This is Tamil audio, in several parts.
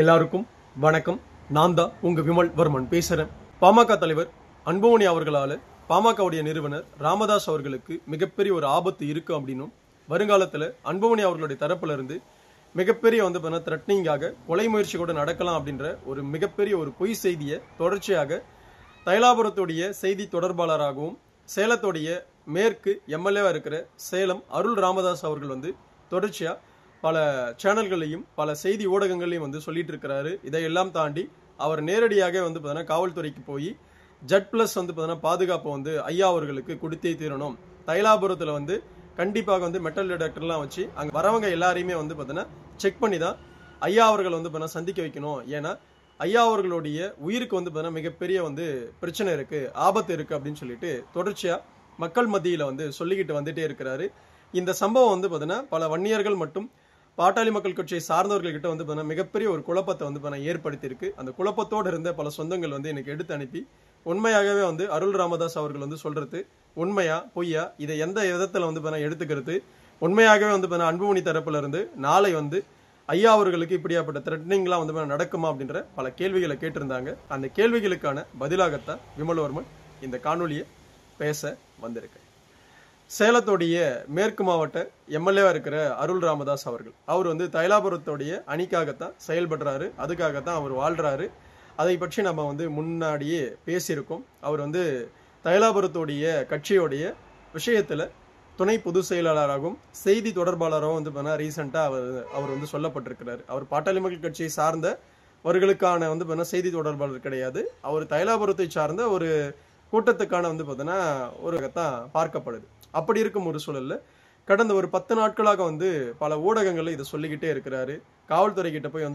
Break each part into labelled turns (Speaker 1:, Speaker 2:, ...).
Speaker 1: எல்லாருக்கும் வணக்கம். நான் தான் உங்க விமல் வர்மன் பேசுறேன். பாமக தலைவர் அன்புமணி அவர்களால பாமகவுடைய நிறுவனர் ராமதாஸ் அவர்களுக்கு மிகப்பெரிய ஒரு ஆபத்து இருக்கு அப்படின்னும், வருங்காலத்துல அன்புமணி அவர்களுடைய தரப்புல இருந்து மிகப்பெரிய த்ரெட்னிங்காக கொலை முயற்சி கூட நடக்கலாம் அப்படின்ற ஒரு மிகப்பெரிய ஒரு பொய் செய்தியை தொடர்ச்சியாக தைலாபுரத்துடைய செய்தி தொடர்பாளராகவும் சேலத்துடைய மேற்கு எம்எல்ஏவா இருக்கிற சேலம் அருள் ராமதாஸ் அவர்கள் தொடர்ச்சியா பல சேனல்களையும் பல செய்தி ஊடகங்களையும் சொல்லிட்டு இருக்கிறாரு. இதையெல்லாம் தாண்டி அவர் நேரடியாக காவல்துறைக்கு போய் ஜட் பிளஸ் பாதுகாப்பு ஐயா அவர்களுக்கு கொடுத்தே தீரணும். தைலாபுரத்துல கண்டிப்பாக மெட்டல் டிடெக்டர்லாம் வச்சு அங்க வரவங்க எல்லாரையுமே செக் பண்ணி தான் ஐயா அவர்கள் சந்திக்க வைக்கணும். ஏன்னா ஐயா அவர்களுடைய உயிருக்கு மிகப்பெரிய பிரச்சனை இருக்கு, ஆபத்து இருக்கு அப்படின்னு சொல்லிட்டு தொடர்ச்சியா மக்கள் மத்தியில சொல்லிக்கிட்டு வந்துட்டே இருக்கிறாரு. இந்த சம்பவம் பல வன்னியர்கள் மற்றும் பாட்டாளி மக்கள் கட்சியை சார்ந்தவர்கள் கிட்ட மிகப்பெரிய ஒரு குழப்பத்தை ஏற்படுத்தி இருக்கு. அந்த குழப்பத்தோடு இருந்த பல சொந்தங்கள் எனக்கு எடுத்து அனுப்பி உண்மையாகவே அருள் ராமதாஸ் அவர்கள் சொல்றது உண்மையா பொய்யா, இதை எந்த விதத்துல எடுத்துக்கிறது, உண்மையாகவே அன்புமணி தரப்புல இருந்து நாளை ஐயா அவர்களுக்கு இப்படியாப்பட்ட த்ரெட்னிங்லாம் நடக்குமா அப்படின்ற பல கேள்விகளை கேட்டிருந்தாங்க. அந்த கேள்விகளுக்கான பதிலாகத்தான் விமல்வர்மன் இந்த காணொலியை பேச வந்திருக்கு. சேலத்துடைய மேற்கு மாவட்ட எம்எல்ஏவா இருக்கிற அருள் ராமதாஸ் அவர் தைலாபுரத்துடைய அணிக்காகத்தான் செயல்படுறாரு, அதுக்காகத்தான் அவர் வாழ்றாரு. அதை பற்றி நம்ம முன்னாடியே பேசியிருக்கோம். அவர் தைலாபுரத்துடைய கட்சியோடைய விஷயத்துல துணை பொதுச் செயலாளராகவும் செய்தி தொடர்பாளராகவும் ரீசெண்டா அவர் சொல்லப்பட்டிருக்கிறார். அவர் பாட்டாளி மக்கள் கட்சியை சார்ந்தவர்களுக்கான செய்தி தொடர்பாளர் கிடையாது. அவர் தைலாபுரத்தை சார்ந்த ஒரு கூட்டத்துக்கான ஒரு பார்க்கப்படுது. அப்படி இருக்கும் ஒரு சூழல்ல கடந்த ஒரு 10 நாட்களாக பல ஊடகங்கள்ல இதை சொல்லிக்கிட்டே இருக்கிறாரு. காவல்துறை கிட்ட போய்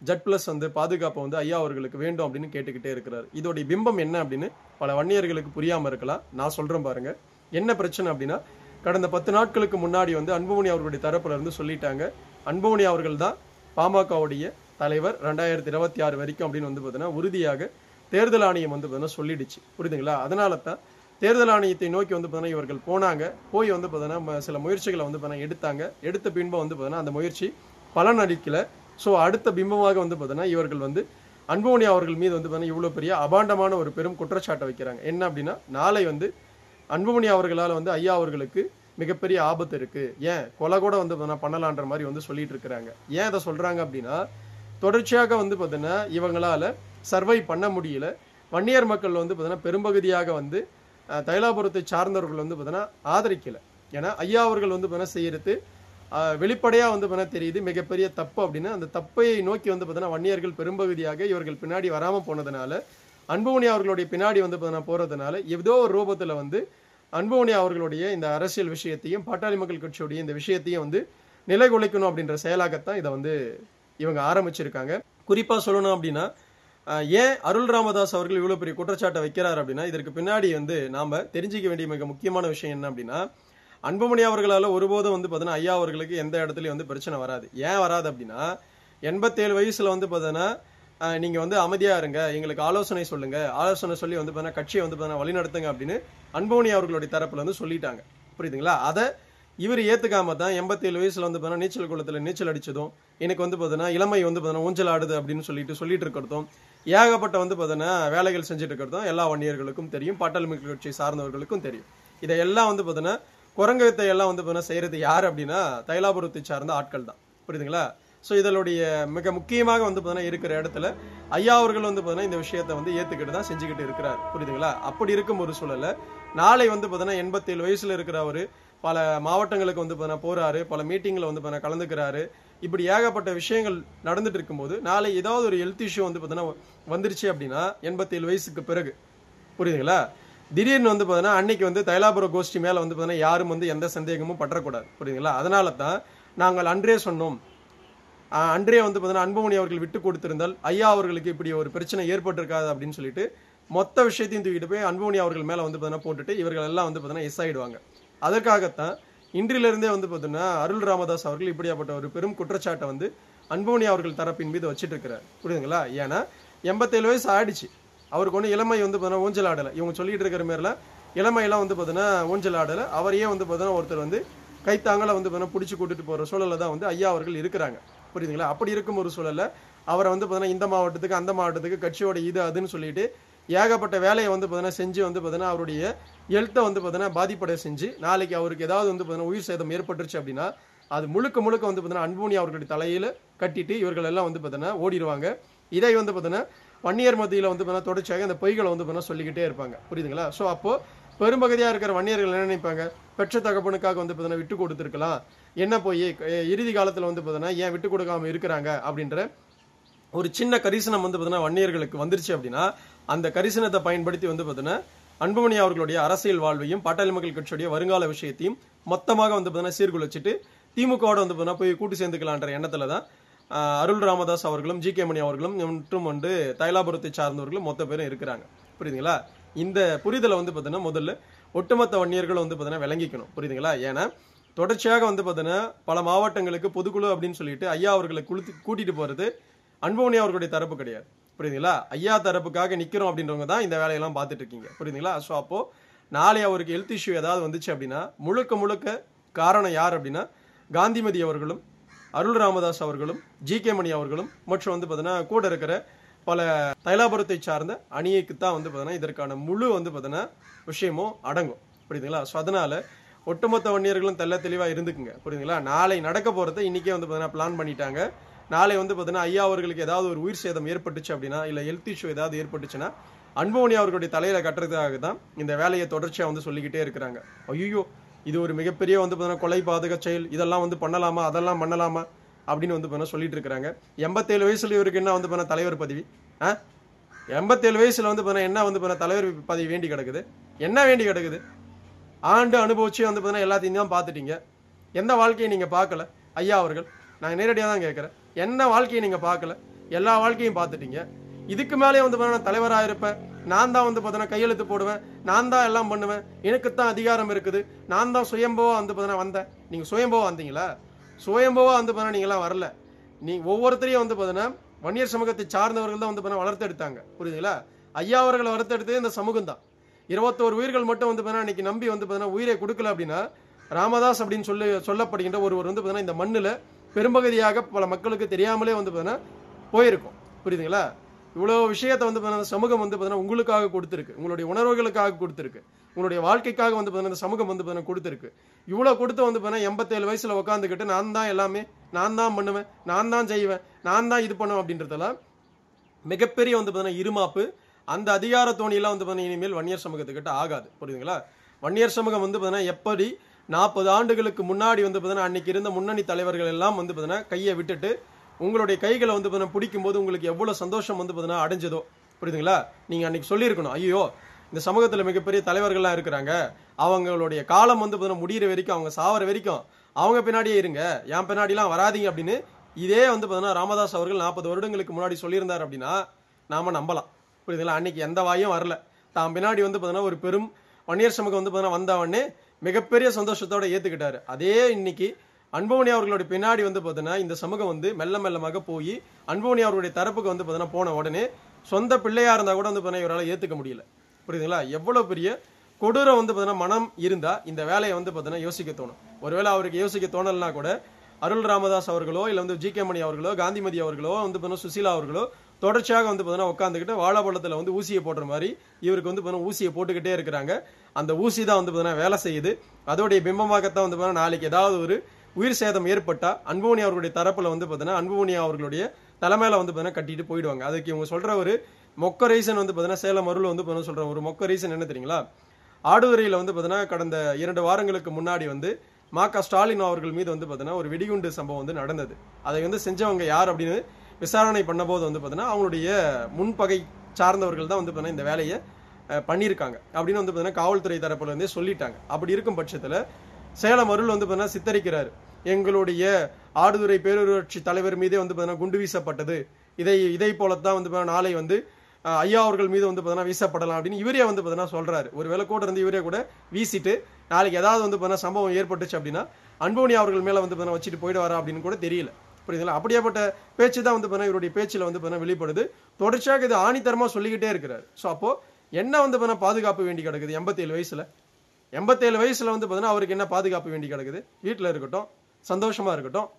Speaker 1: ஜட் பிளஸ் பாதுகாப்பு ஐயா அவர்களுக்கு வேண்டும் அப்படின்னு கேட்டுக்கிட்டே இருக்கிறாரு. இதோடைய பிம்பம் என்ன அப்படின்னு பல வன்னியர்களுக்கு புரியாம இருக்கலாம். நான் சொல்றேன் பாருங்க என்ன பிரச்சனை அப்படின்னா, கடந்த 10 நாட்களுக்கு முன்னாடி அன்புமணி அவர்களுடைய தரப்புல இருந்து சொல்லிட்டாங்க, அன்புமணி அவர்கள் தான் பாமகவுடைய தலைவர் 2026 வரைக்கும் அப்படின்னு உறுதியாக தேர்தல் ஆணையம் சொல்லிடுச்சு. புரியுதுங்களா? அதனால தான் தேர்தல் ஆணையத்தை நோக்கி இவர்கள் போனாங்க. போய் சில முயற்சிகளை எடுத்தாங்க. எடுத்த பின்பு அந்த முயற்சி பலன் அளிக்கல. ஸோ அடுத்த பிம்பமாக இவர்கள் அன்புமணி அவர்கள் மீது இவ்வளவு பெரிய அபாண்டமான ஒரு பெரும் குற்றச்சாட்டை வைக்கிறாங்க. என்ன அப்படின்னா, நாளை அன்புமணி அவர்களால் ஐயா அவர்களுக்கு மிகப்பெரிய ஆபத்து இருக்கு, ஏன் கொலை கூட பண்ணலான்ற மாதிரி சொல்லிட்டு இருக்கிறாங்க. ஏன் அதை சொல்றாங்க அப்படின்னா, தொடர்ச்சியாக இவங்களால சர்வை பண்ண முடியல. வன்னியர் மக்கள் பெரும்பகுதியாக தைலாபுரத்தை சார்ந்தவர்கள் ஆதரிக்கல. ஏன்னா ஐயா அவர்கள் செய்யறது வெளிப்படையா தெரியுது மிகப்பெரிய தப்பு அப்படின்னு. அந்த தப்பை நோக்கி வன்னியர்கள் பெரும்பகுதியாக இவர்கள் பின்னாடி வராம போனதுனால, அன்புமணி அவர்களுடைய பின்னாடி போறதுனால ஏதோ ஒரு ரூபத்துல அன்புமணி அவர்களுடைய இந்த அரசியல் விஷயத்தையும் பாட்டாளி மக்கள் கட்சியுடைய இந்த விஷயத்தையும் நிலைகுலைக்கணும் அப்படின்ற செயலாகத்தான் இதை இவங்க ஆரம்பிச்சிருக்காங்க. குறிப்பா சொல்லணும் அப்படின்னா, ஏன் அருள் ராமதாஸ் அவர்கள் இவ்வளவு பெரிய குற்றச்சாட்டை வைக்கிறார் அப்படின்னா, இதற்கு பின்னாடி நாம தெரிஞ்சுக்க வேண்டிய மிக முக்கியமான விஷயம் என்ன அப்படின்னா, அன்புமணி அவர்களால ஒருபோதும் ஐயா அவர்களுக்கு எந்த இடத்துலயும் பிரச்சனை வராது. ஏன் வராது அப்படின்னா, 87 வயசுல நீங்க அமைதியா இருங்க, எங்களுக்கு ஆலோசனை சொல்லுங்க, ஆலோசனை சொல்லி கட்சியை வழிநடத்துங்க அப்படின்னு அன்புமணி அவர்களுடைய தரப்புல சொல்லிட்டாங்க. புரியுதுங்களா? அதை இவர் ஏத்துக்காம தான் 87 வயசுல நீச்சல் குளத்துல நீச்சல் அடிச்சதும், எனக்கு இளமை ஊஞ்சல் ஆடுது அப்படின்னு சொல்லிட்டு இருக்கிறதும், ஏகப்பட்ட வேலைகள் செஞ்சுட்டு இருக்கிறதும் எல்லா வன்னியர்களுக்கும் தெரியும், பாட்டாளி மக்கள் கட்சியை சார்ந்தவர்களுக்கும் தெரியும். இதையெல்லாம் குரங்கு வித்தை எல்லாம் செய்யறது யாரு அப்படின்னா, தைலாபுரத்தை சார்ந்த ஆட்கள் தான். புரியுதுங்களா? சோ இதனுடைய மிக முக்கியமாக இருக்கிற இடத்துல ஐயா அவர்கள் இந்த விஷயத்தை ஏத்துக்கிட்டு தான் செஞ்சுக்கிட்டு இருக்கிறார். புரியுதுங்களா? அப்படி இருக்கும் ஒரு சூழல்ல நாளை 87 வயசுல இருக்கிறவரு பல மாவட்டங்களுக்கு போறாரு, பல மீட்டிங்ல கலந்துக்கிறாரு. இப்படி ஏகப்பட்ட விஷயங்கள் நடந்துட்டு இருக்கும்போது நாளை ஏதாவது ஒரு ஹெல்த் இஷ்யூ வந்துருச்சு அப்படின்னா 87 வயசுக்கு பிறகு, புரியுதுங்களா, திடீர்னு அன்னைக்கு தைலாபுர கோஷ்டி மேல யாரும் எந்த சந்தேகமும் பற்றக்கூடாது. புரியுதுங்களா? அதனால தான் நாங்கள் அன்றே சொன்னோம், அன்றே அன்புமணி அவர்கள் விட்டு கொடுத்திருந்தால் ஐயா அவர்களுக்கு இப்படி ஒரு பிரச்சனை ஏற்பட்டிருக்காது அப்படின்னு சொல்லிட்டு மொத்த விஷயத்தையும் தூக்கிட்டு போய் அன்புமணி அவர்கள் மேல போட்டுட்டு இவர்கள் எல்லாம் எஸ் ஆயிடுவாங்க. அதற்காகத்தான் இன்றிலிருந்தே அருள் ராமதாஸ் அவர்கள் இப்படியாப்பட்ட ஒரு பெரும் குற்றச்சாட்டை அன்புமணி அவர்கள் தரப்பின் மீது வச்சிட்டு இருக்கிறார். புரியுதுங்களா? ஏன்னா 87 வயசு ஆயிடுச்சு, அவருக்கு ஒண்ணு இளமை ஊஞ்சல் ஆடலை. இவங்க சொல்லிட்டு இருக்கிற மாதிரிலாம் இளமையெல்லாம் ஊஞ்சல் ஆடலை. அவரையே ஒருத்தர் கைத்தாங்கள பிடிச்சு கூட்டிட்டு போற சூழல்ல தான் ஐயா அவர்கள் இருக்கிறாங்க. புரியுதுங்களா? அப்படி இருக்கும் ஒரு சூழல்ல அவரை வந்து பார்த்தீங்கன்னா இந்த மாவட்டத்துக்கு அந்த மாவட்டத்துக்கு கட்சியோட இது அதுன்னு சொல்லிட்டு ஏகப்பட்ட வேலையை வந்து பார்த்தீங்கன்னா செஞ்சு வந்து பார்த்தீங்கன்னா அவருடைய ஹெல்த்தை வந்து பார்த்தீங்கன்னா பாதிப்படை செஞ்சு நாளைக்கு அவருக்கு ஏதாவது வந்து பார்த்தீங்கன்னா உயிர் சேதம் ஏற்பட்டுருச்சு அப்படின்னா அது முழுக்க முழுக்க வந்து பார்த்தீங்கன்னா அன்புமணி அவர்களுடைய தலையில கட்டிட்டு இவர்கள் எல்லாம் வந்து பார்த்தீங்கன்னா ஓடிடுவாங்க. இதை வந்து பார்த்தீங்கன்னா வன்னியர் மத்தியில் வந்து பார்த்தீங்கன்னா தொடர்ச்சியாக இந்த பொய்களை வந்து பார்த்தீங்கன்னா சொல்லிக்கிட்டே இருப்பாங்க. புரியுதுங்களா? ஸோ அப்போ பெரும்பகுதியாக இருக்கிற வன்னியர்கள் என்ன நினைப்பாங்க, பெற்ற தகப்பனுக்காக வந்து பார்த்தீங்கன்னா விட்டு கொடுத்துருக்கலாம், என்ன போய் இறுதி காலத்தில் வந்து பார்த்தீங்கன்னா ஏன் விட்டு கொடுக்காம இருக்கிறாங்க அப்படின்ற ஒரு சின்ன கரிசனம் வந்து பார்த்தீங்கன்னா வன்னியர்களுக்கு வந்துருச்சு அப்படின்னா அந்த கரிசனத்தை பயன்படுத்தி வந்து பார்த்தீங்கன்னா அன்புமணி அவர்களுடைய அரசியல் வாழ்வையும் பாட்டாளி மக்கள் கட்சியுடைய வருங்கால விஷயத்தையும் மொத்தமாக வந்து பார்த்தீங்கன்னா சீர்குலைச்சிட்டு திமுகவோட வந்து பார்த்தீங்கன்னா போய் கூட்டு சேர்ந்துக்கலான்ற எண்ணத்துல தான் அருள் ராமதாஸ் அவர்களும் ஜி கே மணி அவர்களும் மற்றும் வந்து தைலாபுரத்தை சார்ந்தவர்களும் மொத்த பேரும் இருக்கிறாங்க. புரியுதுங்களா? இந்த புரிதலை வந்து பார்த்தீங்கன்னா முதல்ல ஒட்டுமொத்த வன்னியர்களும் வந்து பார்த்தீங்கன்னா விளங்கிக்கணும். புரியுதுங்களா? ஏன்னா தொடர்ச்சியாக வந்து பார்த்தீங்கன்னா பல மாவட்டங்களுக்கு பொதுக்குழு அப்படின்னு சொல்லிட்டு ஐயா அவர்களை கூட்டிட்டு போறது அன்புமணி அவர்களுடைய தரப்பு கிடையாது. புரியுதுங்களா? ஐயா தரப்புக்காக நிக்கிறோம் அப்படின்றவங்க தான் இந்த வேலையெல்லாம் பார்த்துட்டு இருக்கீங்க. புரியுதுங்களா? ஸோ அப்போ நாளை அவருக்கு ஹெல்த் இஷ்யூ ஏதாவது வந்துச்சு அப்படின்னா முழுக்க முழுக்க காரணம் யார் அப்படின்னா காந்திமதி அவர்களும் அருள் ராமதாஸ் அவர்களும் ஜி கே மணி அவர்களும் மற்றும் வந்து பார்த்தீங்கன்னா கூட இருக்கிற பல தைலாபுரத்தை சார்ந்த அணியைக்கு தான் வந்து பார்த்தீங்கன்னா இதற்கான முழு வந்து பார்த்தீங்கன்னா விஷயமும் அடங்கும். புரியுதுங்களா? ஸோ அதனால ஒட்டுமொத்த வன்னியர்களும் தெளிவாக இருந்துக்குங்க. புரியுதுங்களா? நாளை நடக்க போறதை இன்னைக்கே வந்து பார்த்தீங்கன்னா பிளான் பண்ணிட்டாங்க. நாளை வந்து பார்த்தீங்கன்னா ஐயா அவர்களுக்கு ஏதாவது ஒரு உயிர் சேதம் ஏற்பட்டுச்சு அப்படின்னா இல்லை ஹெல்த் இஷ்யூ ஏதாவது ஏற்பட்டுச்சுன்னா அன்புமணி அவர்களுடைய தலையில கட்டுறதுக்காக தான் இந்த வேலையை தொடர்ச்சியாக வந்து சொல்லிக்கிட்டே இருக்கிறாங்க. ஐயோ இது ஒரு மிகப்பெரிய வந்து பார்த்தீங்கன்னா கொலை பாதக செயல், இதெல்லாம் வந்து பண்ணலாமா அதெல்லாம் பண்ணலாமா அப்படின்னு வந்து பார்த்தீங்கன்னா சொல்லிட்டு இருக்கிறாங்க. 87 வயசுல இவருக்கு என்ன வந்து பார்த்தீங்கன்னா தலைவர் பதவி? 87 வயசுல வந்து பார்த்தீங்கன்னா என்ன வந்து பார்த்தீங்கன்னா தலைவர் பதவி வேண்டி கிடக்குது? என்ன வேண்டி கிடக்குது? ஆண்டு அனுபவிச்சு வந்து பார்த்தீங்கன்னா எல்லாத்தையும் தான் பார்த்துட்டீங்க. எந்த வாழ்க்கையை நீங்க பார்க்கல ஐயா அவர்கள்? நான் நேரடியாக தான் கேட்குறேன். என்ன வாழ்க்கையை நீங்க பார்க்கல? எல்லா வாழ்க்கையும் பார்த்துட்டீங்க. இதுக்கு மேலே வந்து பார்த்தீங்கன்னா தலைவராக இருப்பேன், நான் தான் வந்து பார்த்தீங்கன்னா கையெழுத்து போடுவேன், நான் தான் எல்லாம் பண்ணுவேன், எனக்குத்தான் அதிகாரம் இருக்குது, நான் தான் சுயம்போவா வந்து பார்த்தீங்கன்னா வந்தேன். நீங்க சுயம்போவா வந்தீங்களா? சுயம்போவா வந்து பார்த்தீங்கன்னா நீங்களாம் வரல. நீங்க ஒவ்வொருத்தரையும் வந்து பார்த்தீங்கன்னா வன்னியர் சமூகத்தை சார்ந்தவர்கள் தான் வந்து பார்த்தீங்கன்னா வளர்த்தெடுத்தாங்க. புரியுதுங்களா? ஐயா அவர்களை வளர்த்தெடுத்தது இந்த சமூகம் தான். 21 உயிர்கள் மட்டும் வந்து பார்த்தீங்கன்னா இன்னைக்கு நம்பி வந்து பார்த்தீங்கன்னா உயிரை கொடுக்கல அப்படின்னா ராமதாஸ் அப்படின்னு சொல்லப்படுகின்ற ஒருவர் வந்து பார்த்தீங்கன்னா இந்த மண்ணில் பெரும்பகுதியாக பல மக்களுக்கு தெரியாமலே வந்து பார்த்தீங்கன்னா போயிருக்கும். புரியுதுங்களா? இவ்வளவு விஷயத்தை வந்து பார்த்தீங்கன்னா சமூகம் வந்து பார்த்தீங்கன்னா உங்களுக்காக கொடுத்துருக்கு, உங்களுடைய உணர்வுகளுக்காக கொடுத்துருக்கு, உங்களுடைய வாழ்க்கைக்காக வந்து பார்த்தீங்கன்னா சமூகம் வந்து பார்த்தீங்கன்னா கொடுத்துருக்கு. இவ்வளவு கொடுத்து வந்து பார்த்தீங்கன்னா 87 வயசுல உட்காந்துக்கிட்டு நான் தான் எல்லாமே, நான் தான் பண்ணுவேன், நான் தான் செய்வேன், நான் தான் இது பண்ணுவேன் அப்படின்றதெல்லாம் மிகப்பெரிய வந்து பார்த்தீங்கன்னா இருமாப்பு. அந்த அதிகார தோணியெல்லாம் வந்து பார்த்தீங்கன்னா இனிமேல் வன்னியர் சமூகத்துக்கிட்ட ஆகாது. புரியுதுங்களா? வன்னியர் சமூகம் வந்து பார்த்தீங்கன்னா எப்படி 40 ஆண்டுகளுக்கு முன்னாடி வந்து பார்த்தீங்கன்னா அன்னைக்கு இருந்த முன்னணி தலைவர்கள் எல்லாம் வந்து பார்த்தீங்கன்னா கையை விட்டுட்டு உங்களுடைய கைகளை வந்து பார்த்தீங்கன்னா பிடிக்கும் போது உங்களுக்கு எவ்வளவு சந்தோஷம் வந்து பார்த்தீங்கன்னா அடைஞ்சதோ. புரியுதுங்களா? நீங்க அன்னைக்கு சொல்லியிருக்கணும், ஐயோ இந்த சமூகத்துல மிகப்பெரிய தலைவர்கள்லாம் இருக்கிறாங்க, அவங்களுடைய காலம் வந்து பார்த்தீங்கன்னா முடிகிற வரைக்கும், அவங்க சாவர வரைக்கும் அவங்க பின்னாடியே இருங்க, என் பின்னாடிலாம் வராதிங்க அப்படின்னு இதே வந்து பார்த்தீங்கன்னா ராமதாஸ் அவர்கள் 40 வருடங்களுக்கு முன்னாடி சொல்லியிருந்தார் அப்படின்னா நாம நம்பலாம். புரியுதுங்களா? அன்னைக்கு எந்த வாயும் வரல. தான் பின்னாடி வந்து பார்த்தீங்கன்னா ஒரு பெரும் வன்னியர் சமூகம் வந்து பார்த்தீங்கன்னா வந்தவொடனே மிகப்பெரிய சந்தோஷத்தோட ஏத்துக்கிட்டாரு. அதே இன்னைக்கு அன்புமணி அவர்களுடைய பின்னாடி வந்து பார்த்தீங்கன்னா இந்த சமூகம் வந்து மெல்ல மெல்லமாக போய் அன்புமணி அவர்களுடைய தரப்புக்கு வந்து பார்த்தீங்கன்னா போன உடனே சொந்த பிள்ளையா இருந்தா கூட வந்து பார்த்தீங்கன்னா இவரால் ஏத்துக்க முடியல. புரியுதுங்களா? எவ்வளவு பெரிய கொடூரம் வந்து பார்த்தீங்கன்னா மனம் இருந்தா இந்த வேலையை வந்து பார்த்தீங்கன்னா யோசிக்க தோணும். ஒருவேளை அவருக்கு யோசிக்க தோணலனா கூட அருள் ராமதாஸ் அவர்களோ இல்ல வந்து ஜி கே மணி அவர்களோ காந்திமதி அவர்களோ வந்து பார்த்தீங்கன்னா சுசீலா அவர்களோ தொடர்ச்சியாக வந்து பார்த்தீங்கன்னா உட்காந்துக்கிட்டு வாழைப்பழத்துல வந்து ஊசியை போடுற மாதிரி இவருக்கு வந்து பார்த்தீங்கன்னா ஊசியை போட்டுக்கிட்டே இருக்கிறாங்க. அந்த ஊசி தான் வந்து பார்த்தீங்கன்னா வேலை செய்யுது. அதோடைய பிம்பமாகத்தான் வந்து பார்த்தீங்கன்னா நாளைக்கு ஏதாவது ஒரு உயிர் சேதம் ஏற்பட்டா அன்புமணி அவர்களுடைய தரப்புல வந்து பார்த்தீங்கன்னா அன்புமணி அவர்களுடைய தலைமையில வந்து பார்த்தீங்கன்னா கட்டிட்டு போயிடுவாங்க. அதுக்கு இவங்க சொல்ற ஒரு மொக்க ரீசன் வந்து பார்த்தீங்கன்னா சேலம் அருள் வந்து பார்த்தீங்கன்னா சொல்ற ஒரு மொக்க ரீசன் என்ன தெரியுங்களா? ஆடுதுறையில வந்து பார்த்தீங்கன்னா கடந்த 2 வாரங்களுக்கு முன்னாடி வந்து மா.க. ஸ்டாலின் அவர்கள் மீது வந்து பார்த்தீங்கன்னா ஒரு வெடிகுண்டு சம்பவம் வந்து நடந்தது. அதை வந்து செஞ்சவங்க யார் அப்படின்னு விசாரணை பண்ண போது வந்து பார்த்தீங்கன்னா அவங்களுடைய முன்பகை சார்ந்தவர்கள் தான் வந்து பார்த்தீங்கன்னா இந்த வேலையை பண்ணியிருக்காங்க அப்படின்னு வந்து பார்த்தீங்கன்னா காவல்துறை தரப்புல இருந்தே சொல்லிட்டாங்க. அப்படி இருக்கும் பட்சத்துல சேலம் அருள் வந்து பார்த்தீங்கன்னா சித்தரிக்கிறாரு, எங்களுடைய ஆடுதுறை பேரூராட்சி தலைவர் மீதே வந்து பார்த்தீங்கன்னா குண்டு வீசப்பட்டது, இதை போலத்தான் வந்து நாளை வந்து ஐயா அவர்கள் மீது வந்து பார்த்தீங்கன்னா வீசப்படலாம் அப்படின்னு இவரே வந்து பார்த்தீங்கன்னா சொல்றாரு. ஒரு வேலை கூட இருந்து இவரே கூட வீசிட்டு நாளைக்கு ஏதாவது வந்து பார்த்தீங்கன்னா சம்பவம் ஏற்பட்டுச்சு அப்படின்னா அன்புமணி அவர்கள் மேல வந்து பார்த்தீங்கன்னா வச்சுட்டு போயிடுவாரா அப்படின்னு கூட தெரியல. புரியுதுங்களா? அப்படியாப்பட்ட பேச்சு தான் வந்து பார்த்தீங்கன்னா இவருடைய பேச்சுல வந்து பார்த்தீங்கன்னா வெளிப்படுது. தொடர்ச்சியாக இது ஆணித்தரமா சொல்லிக்கிட்டே இருக்கிறாரு. ஸோ அப்போ என்ன வந்து பார்த்தீங்கன்னா பாதுகாப்பு வேண்டி கிடக்குது 87 வயசுல? 87 வயசுல வந்து பார்த்தீங்கன்னா அவருக்கு என்ன பாதுகாப்பு வேண்டி கிடக்குது? வீட்டில் இருக்கட்டும், சந்தோஷமா இருக்கட்டும்.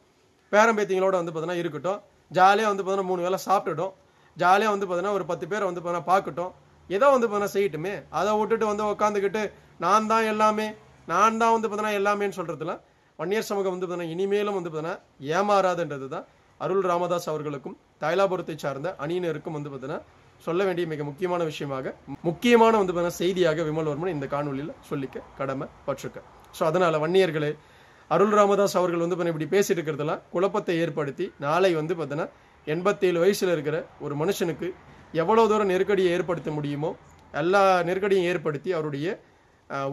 Speaker 1: பேரம்பேத்திங்களோட வந்து பார்த்தீங்கன்னா இருக்கட்டும், ஜாலியாக வந்து பார்த்தீங்கன்னா 3 வேளை சாப்பிட்டுட்டோம், ஜாலியாக வந்து பார்த்தீங்கன்னா ஒரு 10 பேரை வந்து பார்த்தீங்கன்னா பார்க்கட்டும், ஏதோ வந்து பார்த்தீங்கன்னா செய்யட்டுமே. அதை விட்டுட்டு வந்து உட்காந்துக்கிட்டு நான் தான் எல்லாமே, நான் தான் வந்து பார்த்தீங்கன்னா எல்லாமேன்னு சொல்றதுலாம் வன்னியர் சமூகம் வந்து பார்த்தீங்கன்னா இனிமேலும் வந்து பார்த்தீங்கன்னா ஏமாறாதுன்றது தான் அருள் ராமதாஸ் அவர்களுக்கும் தைலாபுரத்தை சார்ந்த அணியினருக்கும் வந்து பார்த்தீங்கன்னா சொல்ல வேண்டிய மிக முக்கியமான விஷயமாக, முக்கியமான வந்து பார்த்தீங்கன்னா செய்தியாக விமல்வர்மன் இந்த காணொலியில் சொல்லிக்க கடமை பற்றிருக்க. ஸோ அதனால வன்னியர்களே, அருள் ராமதாஸ் அவர்கள் வந்து இப்படி பேசிட்டு இருக்கிறதெல்லாம் குழப்பத்தை ஏற்படுத்தி நாளை வந்து பார்த்தீங்கன்னா 87 வயசுல இருக்கிற ஒரு மனுஷனுக்கு எவ்வளவு தூரம் நெருக்கடியை ஏற்படுத்த முடியுமோ எல்லா நெருக்கடியும் ஏற்படுத்தி அவருடைய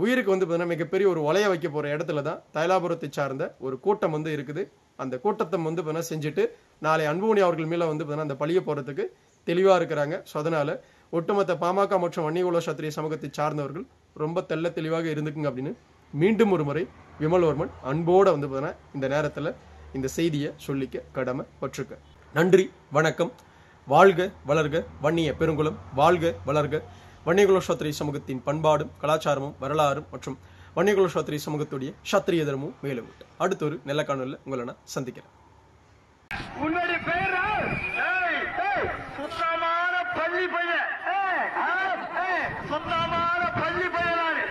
Speaker 1: உயிருக்கு வந்து பார்த்தீங்கன்னா மிகப்பெரிய ஒரு வலைய வைக்க போற இடத்துல தான் தைலாபுரத்தை சார்ந்த ஒரு கூட்டம் வந்து இருக்குது. அந்த கூட்டத்தை வந்து பார்த்தீங்கன்னா செஞ்சுட்டு நாளை அன்புமணி அவர்கள் மேல வந்து பார்த்தீங்கன்னா அந்த பழிய போறதுக்கு தெளிவா இருக்கிறாங்க. ஸோ அதனால ஒட்டுமொத்த பாமக மற்றும் வன்னியகுல சத்திரிய சமூகத்தை சார்ந்தவர்கள் ரொம்ப தெள்ள தெளிவாக இருந்துக்குங்க அப்படின்னு மீண்டும் ஒரு முறை விமல்வர்மன் அன்போட வந்து பார்த்தீங்கன்னா இந்த நேரத்தில் இந்த செய்தியை சொல்லிக்க கடமை பற்றிருக்க. நன்றி, வணக்கம். வாழ்க வளர்க வன்னிய பெருங்குளம், வாழ்க வளர்க வன்னியகுல சத்திரிய சமூகத்தின் பண்பாடும் கலாச்சாரமும் வரலாறும் மற்றும் வன்னியகுல சத்திரிய சமூகத்துடைய சத்திரிய தர்மமும் மேலும். அடுத்த ஒரு நல்ல காணொலியில் உங்களை நான் சந்திக்கிறேன்.
Speaker 2: சுத்தமான பள்ளி பையன்